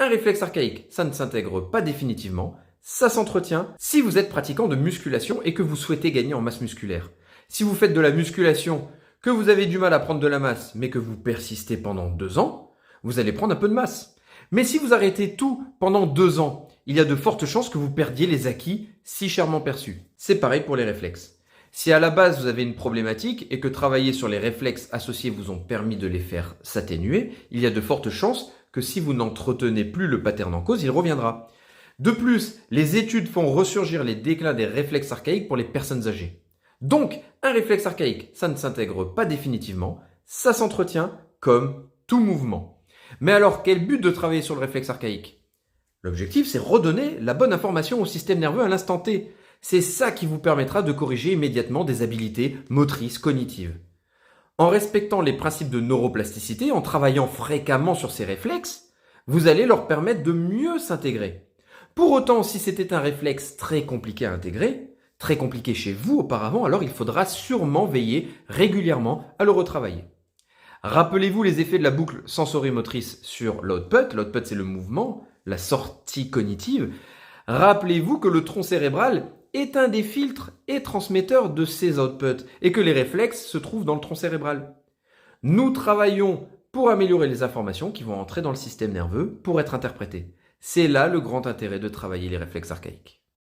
Un réflexe archaïque, ça ne s'intègre pas définitivement, ça s'entretient si vous êtes pratiquant de musculation et que vous souhaitez gagner en masse musculaire. Si vous faites de la musculation, que vous avez du mal à prendre de la masse, mais que vous persistez pendant 2 ans, vous allez prendre un peu de masse. Mais si vous arrêtez tout pendant 2 ans, il y a de fortes chances que vous perdiez les acquis si chèrement perçus. C'est pareil pour les réflexes. Si à la base vous avez une problématique et que travailler sur les réflexes associés vous ont permis de les faire s'atténuer, il y a de fortes chances que si vous n'entretenez plus le pattern en cause, il reviendra. De plus, les études font ressurgir les déclins des réflexes archaïques pour les personnes âgées. Donc, un réflexe archaïque, ça ne s'intègre pas définitivement, ça s'entretient comme tout mouvement. Mais alors, quel but de travailler sur le réflexe archaïque? L'objectif, c'est redonner la bonne information au système nerveux à l'instant T. C'est ça qui vous permettra de corriger immédiatement des habiletés motrices cognitives. En respectant les principes de neuroplasticité, en travaillant fréquemment sur ces réflexes, vous allez leur permettre de mieux s'intégrer. Pour autant, si c'était un réflexe très compliqué à intégrer, très compliqué chez vous auparavant, alors il faudra sûrement veiller régulièrement à le retravailler. Rappelez-vous les effets de la boucle sensorimotrice sur l'output. L'output, c'est le mouvement, la sortie cognitive. Rappelez-vous que le tronc cérébral est un des filtres et transmetteurs de ces outputs et que les réflexes se trouvent dans le tronc cérébral. Nous travaillons pour améliorer les informations qui vont entrer dans le système nerveux pour être interprétées. C'est là le grand intérêt de travailler les réflexes archaïques.